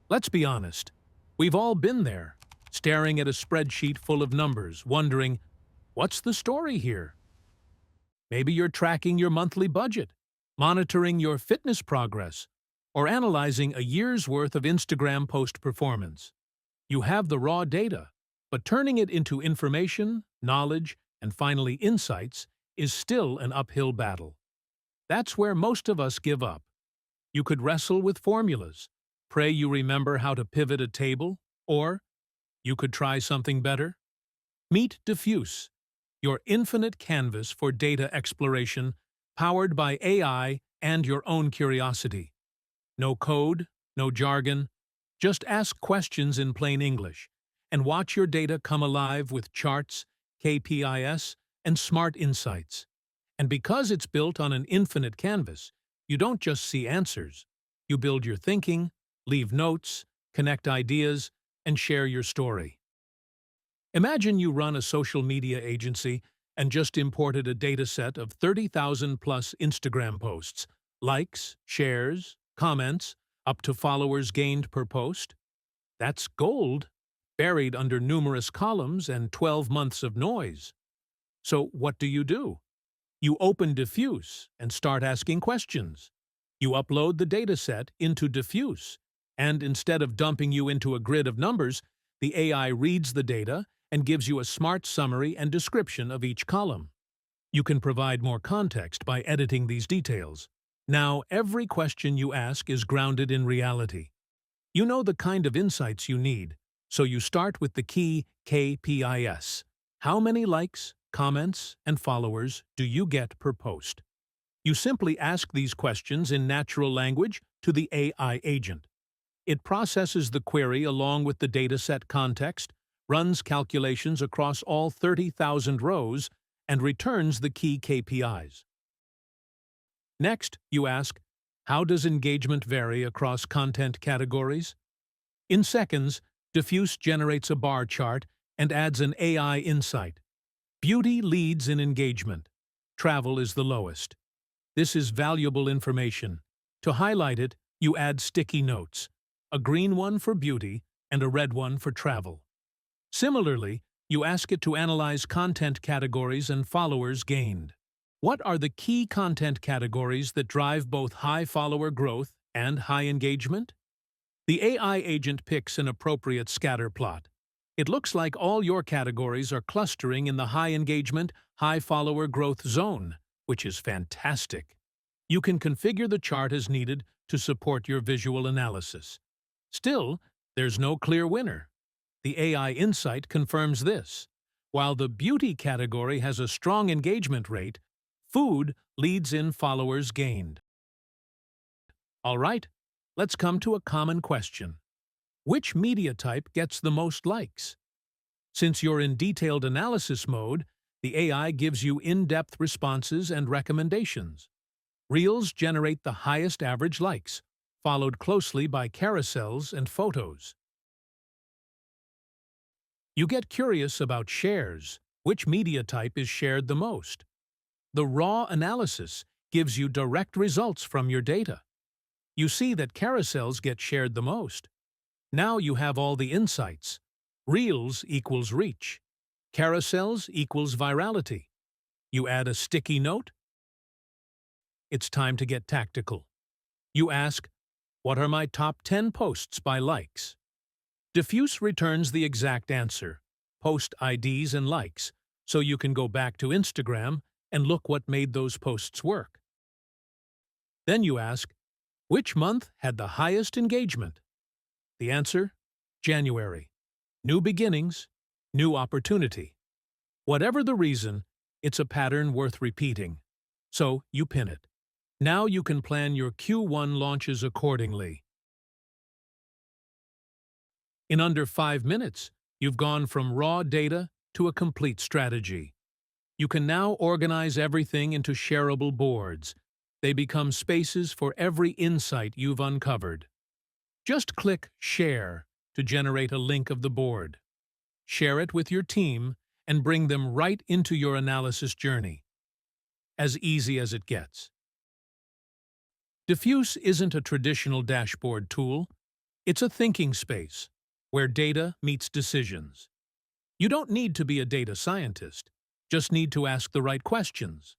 Let's be honest. We've all been there, staring at a spreadsheet full of numbers, wondering, what's the story here? Maybe you're tracking your monthly budget, monitoring your fitness progress, or analyzing a year's worth of Instagram post performance. You have the raw data, but turning it into information, knowledge, and finally insights is still an uphill battle. That's where most of us give up. You could wrestle with formulas, pray you remember how to pivot a table, or you could try something better. Meet Dfuse, your infinite canvas for data exploration, powered by AI and your own curiosity. No code, no jargon, just ask questions in plain English, and watch your data come alive with charts, KPIs, and smart insights. And because it's built on an infinite canvas, you don't just see answers. You build your thinking, leave notes, connect ideas, and share your story. Imagine you run a social media agency and just imported a dataset of 30,000 plus Instagram posts, likes, shares, comments, up to followers gained per post. That's gold, buried under numerous columns and 12 months of noise. So what do? You open Dfuse and start asking questions. You upload the dataset into Dfuse, and instead of dumping you into a grid of numbers, the AI reads the data and gives you a smart summary and description of each column. You can provide more context by editing these details. Now, every question you ask is grounded in reality. You know the kind of insights you need, so you start with the key KPIs. How many likes, comments, and followers do you get per post? You simply ask these questions in natural language to the AI agent. It processes the query along with the dataset context, runs calculations across all 30,000 rows, and returns the key KPIs. Next, you ask, how does engagement vary across content categories? In seconds, Dfuse generates a bar chart and adds an AI insight. Beauty leads in engagement. Travel is the lowest. This is valuable information. To highlight it, you add sticky notes, a green one for beauty and a red one for travel. Similarly, you ask it to analyze content categories and followers gained. What are the key content categories that drive both high follower growth and high engagement? The AI agent picks an appropriate scatter plot. It looks like all your categories are clustering in the high engagement, high follower growth zone, which is fantastic. You can configure the chart as needed to support your visual analysis. Still, there's no clear winner. The AI insight confirms this. While the beauty category has a strong engagement rate, food leads in followers gained. All right, let's come to a common question. Which media type gets the most likes? Since you're in detailed analysis mode, the AI gives you in-depth responses and recommendations. Reels generate the highest average likes, followed closely by carousels and photos. You get curious about shares. Which media type is shared the most? The raw analysis gives you direct results from your data. You see that carousels get shared the most. Now you have all the insights. Reels equals reach. Carousels equals virality. You add a sticky note? It's time to get tactical. You ask, what are my top 10 posts by likes? Dfuse returns the exact answer, post IDs and likes, so you can go back to Instagram and look what made those posts work. Then you ask, which month had the highest engagement? The answer? January. New beginnings, new opportunity. Whatever the reason, it's a pattern worth repeating. So you pin it. Now you can plan your Q1 launches accordingly. In under 5 minutes, you've gone from raw data to a complete strategy. You can now organize everything into shareable boards. They become spaces for every insight you've uncovered. Just click Share to generate a link of the board. Share it with your team and bring them right into your analysis journey. As easy as it gets. Dfuse isn't a traditional dashboard tool. It's a thinking space where data meets decisions. You don't need to be a data scientist, just need to ask the right questions.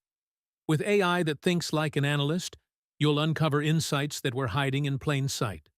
With AI that thinks like an analyst, you'll uncover insights that were hiding in plain sight.